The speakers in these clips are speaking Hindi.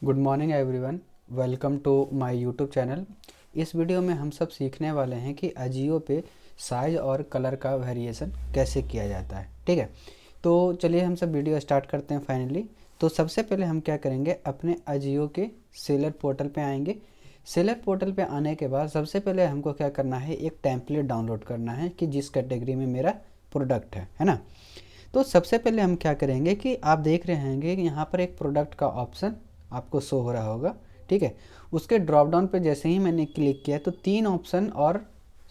Good morning everyone, welcome to my YouTube channel. इस वीडियो में हम सब सीखने वाले हैं कि अजियो पे साइज़ और कलर का वेरिएशन कैसे किया जाता है। ठीक है, तो चलिए हम सब वीडियो स्टार्ट करते हैं फाइनली। तो सबसे पहले हम क्या करेंगे, अपने अजियो के सेलर पोर्टल पे आएंगे। सेलर पोर्टल पे आने के बाद सबसे पहले हमको क्या करना है, एक टेम्पलेट डाउनलोड करना है कि जिस कैटेगरी में मेरा प्रोडक्ट है ना। तो सबसे पहले हम क्या करेंगे कि आप देख रहे होंगे कि यहाँ पर एक प्रोडक्ट का ऑप्शन आपको शो हो रहा होगा। ठीक है, उसके ड्रॉप डाउन पे जैसे ही मैंने क्लिक किया तो 3 ऑप्शन और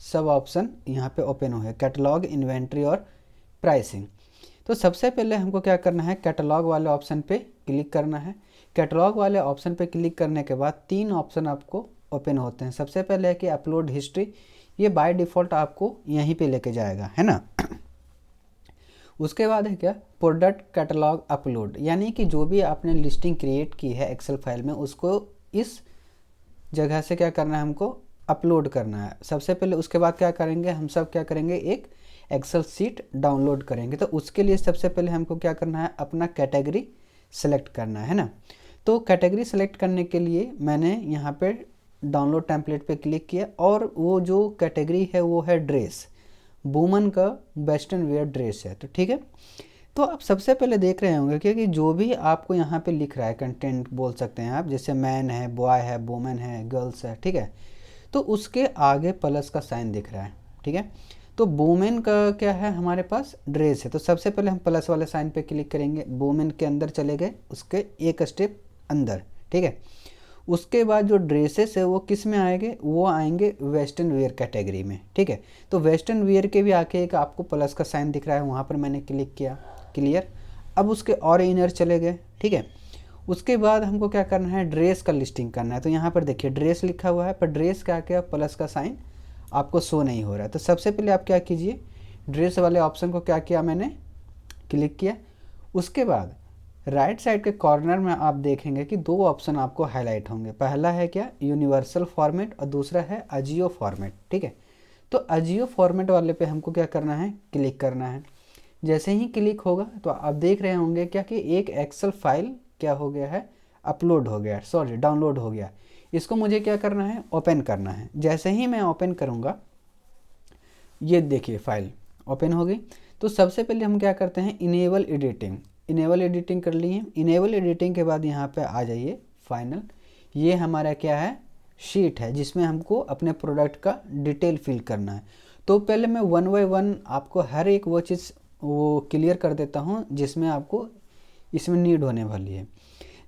सब ऑप्शन यहाँ पे ओपन हो गए, कैटलॉग, इन्वेंट्री और प्राइसिंग। तो सबसे पहले हमको क्या करना है, कैटलॉग वाले ऑप्शन पे क्लिक करना है। कैटलॉग वाले ऑप्शन पे क्लिक करने के बाद 3 ऑप्शन आपको ओपन होते हैं। सबसे पहले है कि अपलोड हिस्ट्री, ये बाय डिफ़ॉल्ट आपको यहीं पे लेके जाएगा, है ना। उसके बाद है क्या, प्रोडक्ट कैटलॉग अपलोड, यानी कि जो भी आपने लिस्टिंग क्रिएट की है एक्सेल फाइल में उसको इस जगह से क्या करना है, हमको अपलोड करना है सबसे पहले। उसके बाद क्या करेंगे, हम सब क्या करेंगे, एक एक्सेल सीट डाउनलोड करेंगे। तो उसके लिए सबसे पहले हमको क्या करना है, अपना कैटेगरी सेलेक्ट करना है ना। तो कैटेगरी सेलेक्ट करने के लिए मैंने यहाँ पे डाउनलोड टेम्पलेट पे क्लिक किया और वो जो कैटेगरी है वो है ड्रेस, वुमन का वेस्टर्न वेयर ड्रेस है। तो ठीक है, तो आप सबसे पहले देख रहे होंगे कि जो भी आपको यहाँ पे लिख रहा है कंटेंट बोल सकते हैं आप, जैसे मैन है, बॉय है, वुमेन है, गर्ल्स है। ठीक है, तो उसके आगे प्लस का साइन दिख रहा है। ठीक है, तो वुमेन का क्या है, हमारे पास ड्रेस है। तो सबसे पहले हम प्लस वाले साइन पे क्लिक करेंगे, वुमेन के अंदर चले गए, उसके एक स्टेप अंदर। ठीक है, उसके बाद जो ड्रेसेस है वो किस में आएंगे, वो आएंगे वेस्टर्न वेयर कैटेगरी में। ठीक है, तो वेस्टर्न वेयर के भी आके एक आपको प्लस का साइन दिख रहा है, वहाँ पर मैंने क्लिक किया, क्लियर। अब उसके और इनर चले गए। ठीक है, उसके बाद हमको क्या करना है, ड्रेस का लिस्टिंग करना है। तो यहाँ पर देखिए ड्रेस लिखा हुआ है, पर ड्रेस का क्या प्लस का साइन आपको शो नहीं हो रहा है। तो सबसे पहले आप क्या कीजिए, ड्रेस वाले ऑप्शन को क्या किया, मैंने क्लिक किया। उसके बाद राइट साइड के कॉर्नर में आप देखेंगे कि 2 ऑप्शन आपको हाईलाइट होंगे। पहला है क्या, यूनिवर्सल फॉर्मेट, और दूसरा है अजियो फॉर्मेट। ठीक है, तो अजियो फॉर्मेट वाले पे हमको क्या करना है, क्लिक करना है। जैसे ही क्लिक होगा तो आप देख रहे होंगे क्या कि एक एक्सेल फाइल क्या हो गया है, अपलोड हो गया, सॉरी डाउनलोड हो गया। इसको मुझे क्या करना है, ओपन करना है। जैसे ही मैं ओपन करूँगा, ये देखिए फाइल ओपन हो गई। तो सबसे पहले हम क्या करते हैं, इनेबल एडिटिंग, इनेबल एडिटिंग कर लिए। इनेबल एडिटिंग के बाद यहाँ पे आ जाइए फाइनल। ये हमारा क्या है, शीट है जिसमें हमको अपने प्रोडक्ट का डिटेल फिल करना है। तो पहले मैं वन बाय वन आपको हर एक वो चीज़ वो क्लियर कर देता हूँ जिसमें आपको इसमें नीड होने वाली है।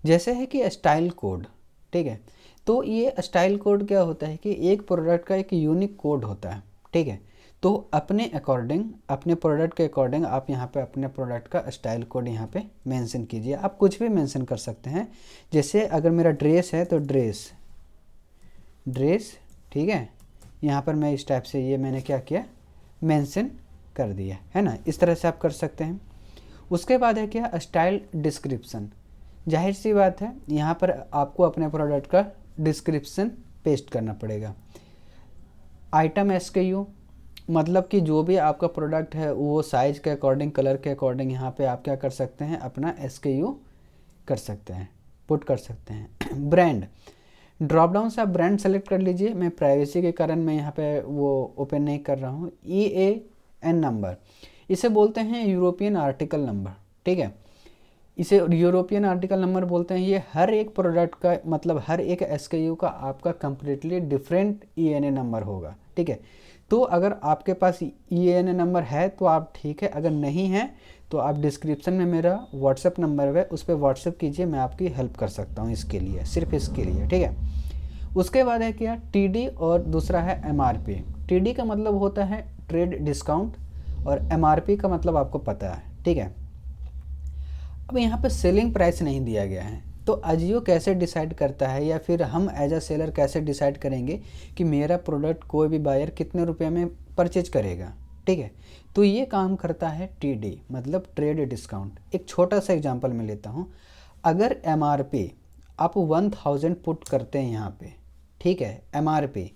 जैसे है कि स्टाइल कोड। ठीक है, तो ये स्टाइल कोड क्या होता है कि एक प्रोडक्ट का एक यूनिक कोड होता है। ठीक है, तो अपने अकॉर्डिंग, अपने प्रोडक्ट के अकॉर्डिंग आप यहाँ पे अपने प्रोडक्ट का स्टाइल कोड यहाँ पे मेंशन कीजिए। आप कुछ भी मेंशन कर सकते हैं। जैसे अगर मेरा ड्रेस है तो ड्रेस, ड्रेस। ठीक है, यहाँ पर मैं इस टाइप से ये मैंने क्या किया, मेंशन कर दिया, है ना। इस तरह से आप कर सकते हैं। उसके बाद है क्या, स्टाइल डिस्क्रिप्शन। जाहिर सी बात है यहाँ पर आपको अपने प्रोडक्ट का डिस्क्रिप्शन पेस्ट करना पड़ेगा। आइटम एसकेयू, मतलब कि जो भी आपका प्रोडक्ट है वो साइज़ के अकॉर्डिंग, कलर के अकॉर्डिंग यहाँ पे आप क्या कर सकते हैं, अपना एसकेयू कर सकते हैं, पुट कर सकते हैं। ब्रांड, ड्रॉप डाउन से आप ब्रांड सेलेक्ट कर लीजिए। मैं प्राइवेसी के कारण मैं यहाँ पे वो ओपन नहीं कर रहा हूँ। EAN नंबर, इसे बोलते हैं यूरोपियन आर्टिकल नंबर। ठीक है, इसे यूरोपियन आर्टिकल नंबर बोलते हैं। ये हर एक प्रोडक्ट का मतलब हर एक एसकेयू का आपका कंप्लीटली डिफरेंट EAN नंबर होगा। ठीक है, तो अगर आपके पास EAN नंबर है तो आप ठीक है, अगर नहीं है तो आप डिस्क्रिप्शन में मेरा व्हाट्सएप नंबर है, उस पर व्हाट्सएप कीजिए, मैं आपकी हेल्प कर सकता हूँ इसके लिए, सिर्फ इसके लिए। ठीक है, उसके बाद है क्या, TD और दूसरा है MRP। TD का मतलब होता है ट्रेड डिस्काउंट और MRP का मतलब आपको पता है। ठीक है, अब यहाँ पे सेलिंग प्राइस नहीं दिया गया है, तो अजियो कैसे डिसाइड करता है या फिर हम एज अ सेलर कैसे डिसाइड करेंगे कि मेरा प्रोडक्ट कोई भी बायर कितने रुपए में परचेज करेगा। ठीक है, तो ये काम करता है TD, मतलब ट्रेड डिस्काउंट। एक छोटा सा एग्जांपल मैं लेता हूँ। अगर MRP आप 1000 पुट करते हैं यहाँ पे, ठीक है, MRP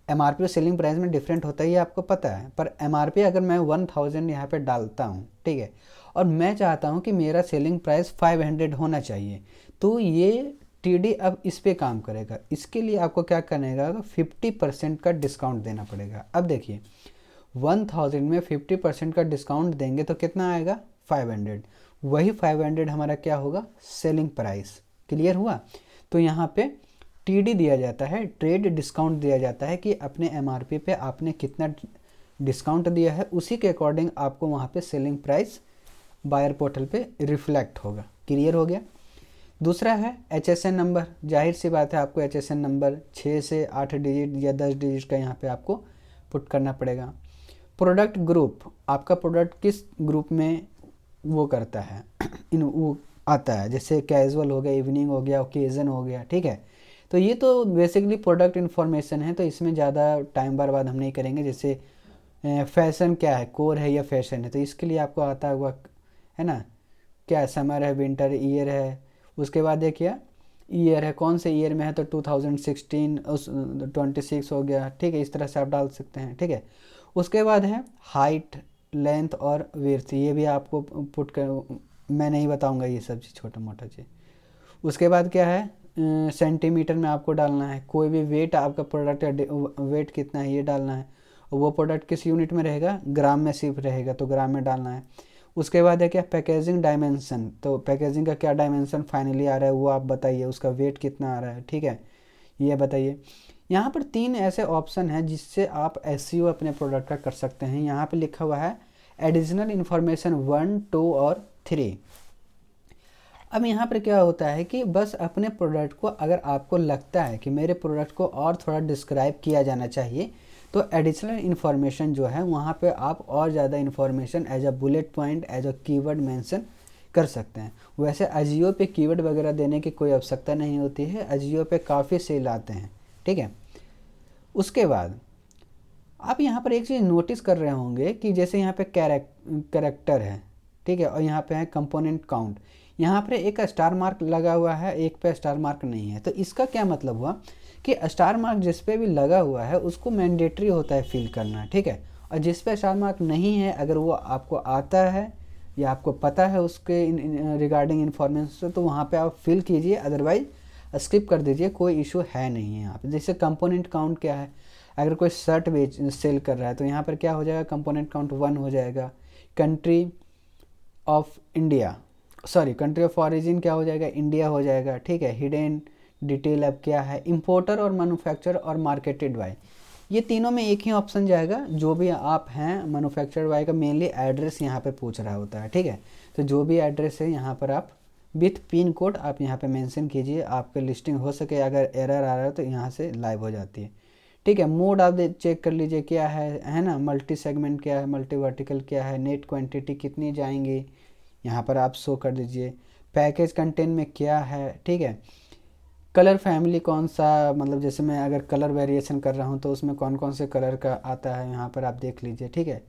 और सेलिंग प्राइस में डिफरेंट होता है, ये आपको पता है। पर MRP अगर मैं 1000 यहाँ पे डालता हूँ, ठीक है, और मैं चाहता हूँ कि मेरा सेलिंग प्राइस 500 होना चाहिए, तो ये टीडी अब इस पे काम करेगा। इसके लिए आपको क्या करने का, 50% का डिस्काउंट देना पड़ेगा। अब देखिए 1000 में 50% का डिस्काउंट देंगे तो कितना आएगा, 500। वही 500 हमारा क्या होगा, सेलिंग प्राइस। क्लियर हुआ। तो यहाँ पे टीडी दिया जाता है, ट्रेड डिस्काउंट दिया जाता है कि अपने एमआरपी पे आपने कितना डिस्काउंट दिया है, उसी के अकॉर्डिंग आपको वहाँ पे सेलिंग प्राइस बायर पोर्टल पे रिफ्लेक्ट होगा। क्लियर हो गया। दूसरा है HSN नंबर। जाहिर सी बात है आपको HSN नंबर 6 से 8 डिजिट या 10 डिजिट का यहाँ पे आपको पुट करना पड़ेगा। प्रोडक्ट ग्रुप, आपका प्रोडक्ट किस ग्रुप में वो करता है वो आता है, जैसे कैजुअल हो गया, इवनिंग हो गया, ओकेजन हो गया, ठीक है। तो ये तो बेसिकली प्रोडक्ट इन्फॉर्मेशन है, तो इसमें ज़्यादा टाइम बर्बाद हम नहीं करेंगे। जैसे फैशन क्या है, कोर है या फैशन है, तो इसके लिए आपको आता हुआ है ना, क्या समर है, विंटर, ईयर है। उसके बाद ये क्या ईयर है, कौन से ईयर में है, तो 2016 उस 26 हो गया, ठीक है। इस तरह से आप डाल सकते हैं, ठीक है। उसके बाद है हाइट, लेंथ और विड्थ, ये भी आपको पुट कर, मैं नहीं बताऊंगा ये सब चीज़, छोटा मोटा चीज़। उसके बाद क्या है, सेंटीमीटर में आपको डालना है। कोई भी वेट, आपका प्रोडक्ट का वेट कितना है ये डालना है। वो प्रोडक्ट किस यूनिट में रहेगा, ग्राम में सिर्फ रहेगा, तो ग्राम में डालना है। उसके बाद है क्या, पैकेजिंग डायमेंशन, तो पैकेजिंग का क्या डायमेंशन फाइनली आ रहा है वो आप बताइए, उसका वेट कितना आ रहा है, ठीक है, ये बताइए। यहाँ पर 3 ऐसे ऑप्शन हैं जिससे आप SEO अपने प्रोडक्ट का कर सकते हैं। यहाँ पे लिखा हुआ है एडिशनल इन्फॉर्मेशन 1, 2 और 3। अब यहाँ पर क्या होता है कि बस अपने प्रोडक्ट को, अगर आपको लगता है कि मेरे प्रोडक्ट को और थोड़ा डिस्क्राइब किया जाना चाहिए, तो एडिशनल इन्फॉर्मेशन जो है वहाँ पे आप और ज़्यादा information as a bullet point, as a keyword mention कर सकते हैं। वैसे अजियो पे कीवर्ड वगैरह देने की कोई आवश्यकता नहीं होती है, अजियो पे काफ़ी सेल आते हैं, ठीक है। उसके बाद आप यहाँ पर एक चीज़ नोटिस कर रहे होंगे कि जैसे यहाँ पे कैरेक्टर है, ठीक है, और यहाँ पे है कंपोनेंट काउंट। यहाँ पर एक स्टार मार्क लगा हुआ है, एक पे स्टार मार्क नहीं है। तो इसका क्या मतलब हुआ कि स्टार मार्क जिस पे भी लगा हुआ है उसको मैंडेटरी होता है फिल करना, ठीक है। और जिस पे स्टार मार्क नहीं है, अगर वो आपको आता है या आपको पता है उसके रिगार्डिंग इन्फॉर्मेशन, तो वहाँ पे आप फिल कीजिए, अदरवाइज स्किप कर दीजिए, कोई इशू है नहीं है यहाँ पे। जैसे कंपोनेंट काउंट क्या है, अगर कोई शर्ट सेल कर रहा है तो यहाँ पर क्या हो जाएगा, कंपोनेंट काउंट 1 हो जाएगा। Country of India, sorry country of origin क्या हो जाएगा, इंडिया हो जाएगा, ठीक है। हिडन डिटेल अब क्या है, इंपोर्टर और मैन्युफैक्चर और मार्केटेड बाय, ये तीनों में एक ही ऑप्शन जाएगा। जो भी आप हैं, मैन्युफैक्चर्ड बाय का मेनली एड्रेस यहाँ पे पूछ रहा होता है, ठीक है। तो जो भी एड्रेस है यहाँ पर आप विथ पिन कोड आप यहाँ पे मेंशन कीजिए, आपके लिस्टिंग हो सके। अगर एरर आ रहा है तो यहाँ से लाइव हो जाती है, ठीक है। मोड आप चेक कर लीजिए क्या है ना, मल्टी सेगमेंट क्या है, मल्टी वर्टिकल क्या है, नेट क्वांटिटी कितनी जाएंगी यहाँ पर आप शो कर दीजिए। पैकेज कंटेंट में क्या है, ठीक है। कलर फैमिली कौन सा, मतलब जैसे मैं अगर कलर वेरिएशन कर रहा हूँ तो उसमें कौन कौन से कलर का आता है यहाँ पर आप देख लीजिए, ठीक है।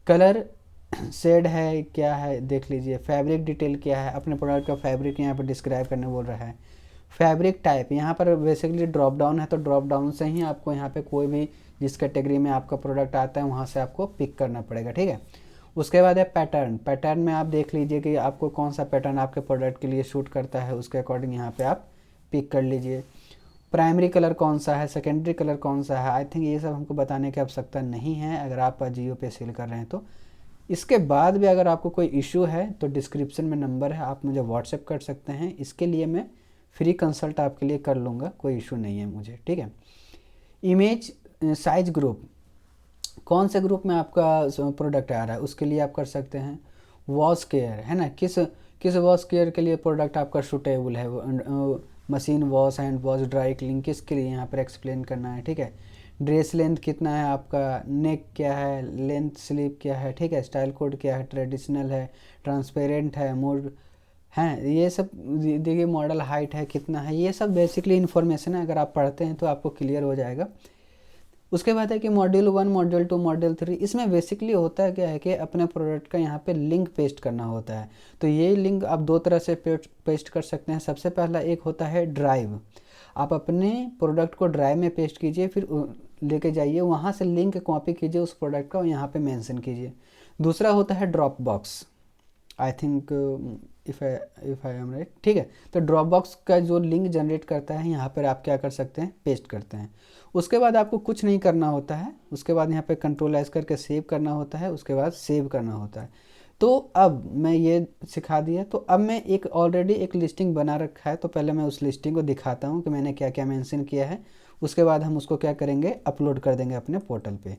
कलर शेड है क्या है देख लीजिए। फैब्रिक डिटेल क्या है, अपने प्रोडक्ट का फैब्रिक यहाँ पर डिस्क्राइब करने बोल रहा है। फैब्रिक टाइप, यहाँ पर बेसिकली ड्रॉप डाउन है, तो ड्रॉप डाउन से ही आपको यहाँ पे कोई भी जिस कैटेगरी में आपका प्रोडक्ट आता है वहाँ से आपको पिक करना पड़ेगा, ठीक है। उसके बाद है पैटर्न। पैटर्न में आप देख लीजिए कि आपको कौन सा पैटर्न आपके प्रोडक्ट के लिए शूट करता है, उसके अकॉर्डिंग यहाँ पे आप पिक कर लीजिए। प्राइमरी कलर कौन सा है, सेकेंडरी कलर कौन सा है, आई थिंक ये सब हमको बताने की आवश्यकता नहीं है अगर आप जियो पे सेल कर रहे हैं तो। इसके बाद भी अगर आपको कोई इशू है तो डिस्क्रिप्शन में नंबर है, आप मुझे व्हाट्सएप कर सकते हैं। इसके लिए मैं फ्री कंसल्ट आपके लिए कर लूँगा, कोई इशू नहीं है मुझे, ठीक है। इमेज साइज ग्रुप, कौन से ग्रुप में आपका प्रोडक्ट आ रहा है उसके लिए आप कर सकते हैं। वॉश केयर है ना, किस किस वॉश केयर के लिए प्रोडक्ट आपका सूटेबल है, machine wash, hand wash, dry clean, किसके लिए यहाँ पर एक्सप्लेन करना है, ठीक है। ड्रेस लेंथ कितना है आपका, नेक क्या है, लेंथ स्लीव क्या है, ठीक है। स्टाइल कोड क्या है, ट्रेडिशनल है, ट्रांसपेरेंट है, मोड हैं, ये सब देखिए। मॉडल हाइट है कितना है, ये सब बेसिकली इन्फॉर्मेशन है, अगर आप पढ़ते हैं तो आपको क्लियर हो जाएगा। उसके बाद है कि मॉड्यूल 1, मॉड्यूल 2, मॉड्यूल 3, इसमें बेसिकली होता है क्या है कि अपने प्रोडक्ट का यहाँ पे लिंक पेस्ट करना होता है। तो ये लिंक आप 2 तरह से पेस्ट कर सकते हैं। सबसे पहला एक होता है ड्राइव, आप अपने प्रोडक्ट को ड्राइव में पेस्ट कीजिए, फिर लेके जाइए वहाँ से लिंक कॉपी कीजिए उस प्रोडक्ट का और यहाँ पे मेंशन कीजिए। दूसरा होता है drop box, I think if I am right, ठीक है। तो ड्रॉप बॉक्स का जो लिंक जनरेट करता है यहाँ पर आप क्या कर सकते हैं, पेस्ट करते हैं। उसके बाद आपको कुछ नहीं करना होता है, उसके बाद यहाँ पे कंट्रोल एस करके सेव करना होता है, उसके बाद सेव करना होता है। तो अब मैं ये सिखा दिया, तो अब मैं एक ऑलरेडी एक लिस्टिंग बना रखा है, तो पहले मैं उस लिस्टिंग को दिखाता हूँ कि मैंने क्या क्या मेंशन किया है। उसके बाद हम उसको क्या करेंगे, अपलोड कर देंगे अपने पोर्टल पे।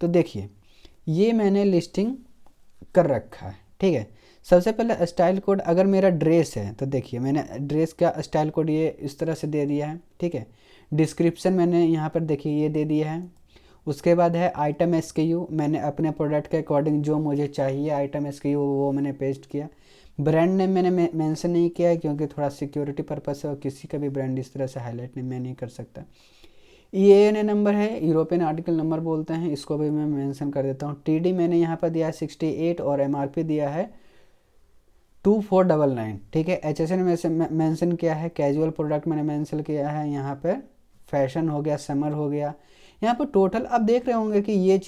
तो देखिए ये मैंने लिस्टिंग कर रखा है, ठीक है। सबसे पहले स्टाइल कोड, अगर मेरा ड्रेस है तो देखिए मैंने ड्रेस का स्टाइल कोड ये इस तरह से दे दिया है, ठीक है। डिस्क्रिप्शन मैंने यहाँ पर देखिए ये दे दिया है। उसके बाद है आइटम SKU, मैंने अपने प्रोडक्ट के अकॉर्डिंग जो मुझे चाहिए आइटम SKU वो मैंने पेस्ट किया। ब्रांड नेम मैंने मेंशन नहीं किया है क्योंकि थोड़ा सिक्योरिटी पर्पस है और किसी का भी ब्रांड इस तरह से हाईलाइट मैं नहीं कर सकता। EANA नंबर है, यूरोपियन आर्टिकल नंबर बोलते हैं, इसको भी मैं मेंशन कर देता हूँ। TD मैंने यहाँ पर दिया है 68 और MRP दिया है 2499, ठीक है। HSN में मेंशन किया है, कैजुअल प्रोडक्ट मैंने मेंशन किया है, यहाँ पर फैशन हो गया, समर हो गया। यहाँ पर टोटल आप देख रहे होंगे कि ये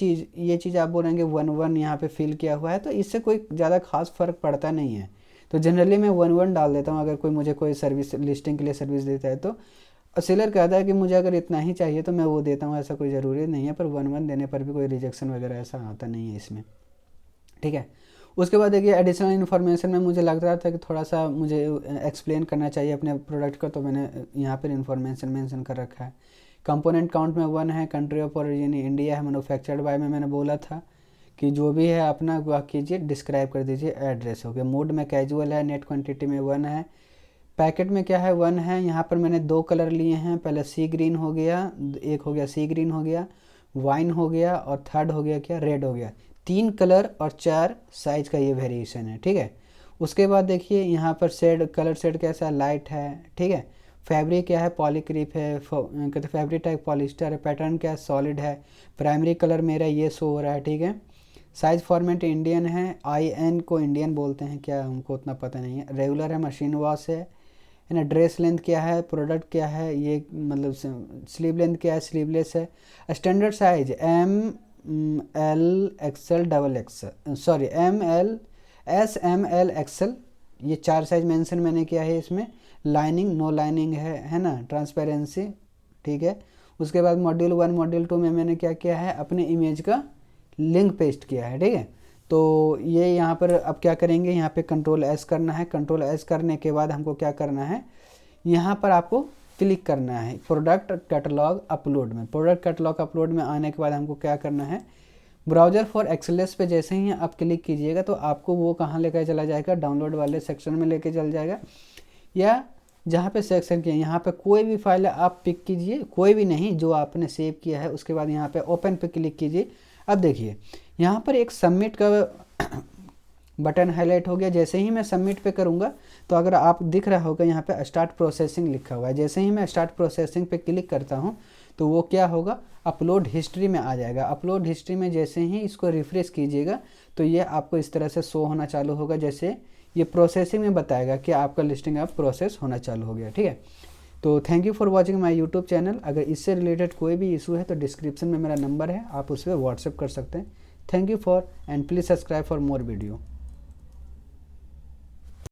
चीज़ आप बोलेंगे 11 यहाँ पे फिल किया हुआ है, तो इससे कोई ज़्यादा खास फ़र्क पड़ता नहीं है। तो जनरली मैं 11 डाल देता हूँ अगर कोई मुझे कोई सर्विस लिस्टिंग के लिए सर्विस देता है तो। सेलर कहता है कि मुझे अगर इतना ही चाहिए तो मैं वो देता हूँ, ऐसा कोई ज़रूरी नहीं है, पर 11 देने पर भी कोई रिजेक्शन वगैरह ऐसा आता नहीं है इसमें, ठीक है। उसके बाद देखिए एडिशनल इन्फॉर्मेशन में मुझे लग रहा था कि थोड़ा सा मुझे एक्सप्लेन करना चाहिए अपने प्रोडक्ट का, तो मैंने यहाँ पर इन्फॉर्मेशन मेंशन कर रखा है। कंपोनेंट काउंट में 1 है, कंट्री ऑफ ओरिजिन इंडिया है, मैन्युफैक्चर्ड बाय में मैंने बोला था कि जो भी है अपना वह कीजिए, डिस्क्राइब कर दीजिए, एड्रेस हो गया। मोड में कैजुअल है, नेट क्वांटिटी में 1 है, पैकेट में क्या है 1 है। यहाँ पर मैंने 2 कलर लिए हैं, पहले सी ग्रीन हो गया, एक हो गया सी ग्रीन हो गया, वाइन हो गया और थर्ड हो गया क्या, रेड हो गया। 3 कलर और 4 साइज का ये वेरिएशन है, ठीक है। उसके बाद देखिए यहाँ पर शेड, कलर शेड कैसा, लाइट है, ठीक है। फैब्रिक क्या है, पॉलीक्रीप है, कहते फैब्रिक टाइप पॉलिस्टर है। पैटर्न क्या है, सॉलिड है। प्राइमरी कलर मेरा ये शो हो रहा है, ठीक है। साइज फॉर्मेट इंडियन है, IN को इंडियन बोलते हैं क्या, हमको उतना पता नहीं है। रेगुलर है, मशीन वॉश है ना। ड्रेस लेंथ क्या है, प्रोडक्ट क्या है, ये मतलब स्लीव लेंथ क्या है, स्लीवलेस है। Standard size ML XL XXL, sorry ML S ML XL, ये 4 साइज मेंशन मैंने किया है इसमें। लाइनिंग नो लाइनिंग है ना, ट्रांसपेरेंसी, ठीक है। उसके बाद मॉड्यूल 1 मॉड्यूल 2 में मैंने क्या किया है, अपने इमेज का लिंक पेस्ट किया है, ठीक है। तो ये यहाँ पर अब क्या करेंगे, यहाँ पे कंट्रोल S करना है। कंट्रोल S करने के बाद हमको क्या करना है, यहाँ पर आपको क्लिक करना है प्रोडक्ट कैटलॉग अपलोड में। प्रोडक्ट कैटलॉग अपलोड में आने के बाद हमको क्या करना है, ब्राउज़र फॉर एक्सेलेस पे जैसे ही आप क्लिक कीजिएगा तो आपको वो कहाँ लेकर चला जाएगा, डाउनलोड वाले सेक्शन में लेके चल जाएगा, या जहाँ पे सेक्शन किया यहाँ पे कोई भी फाइल आप पिक कीजिए, कोई भी नहीं जो आपने सेव किया है। उसके बाद यहाँ पे ओपन पे क्लिक कीजिए। अब देखिए यहाँ पर एक सबमिट का बटन हाईलाइट हो गया। जैसे ही मैं सबमिट पे करूँगा तो अगर आप दिख रहा होगा यहाँ पे स्टार्ट प्रोसेसिंग लिखा हुआ है, जैसे ही मैं स्टार्ट प्रोसेसिंग पे क्लिक करता हूँ तो वो क्या होगा, अपलोड हिस्ट्री में आ जाएगा। अपलोड हिस्ट्री में जैसे ही इसको रिफ्रेश कीजिएगा तो ये आपको इस तरह से शो होना चालू होगा, जैसे ये प्रोसेसिंग में बताएगा कि आपका लिस्टिंग अब प्रोसेस होना चालू हो गया, ठीक है। तो thank you for watching my YouTube channel. अगर इससे रिलेटेड कोई भी इशू है तो डिस्क्रिप्शन में मेरा नंबर है, आप उस पर व्हाट्सएप कर सकते हैं। Thank you for and please subscribe for more video.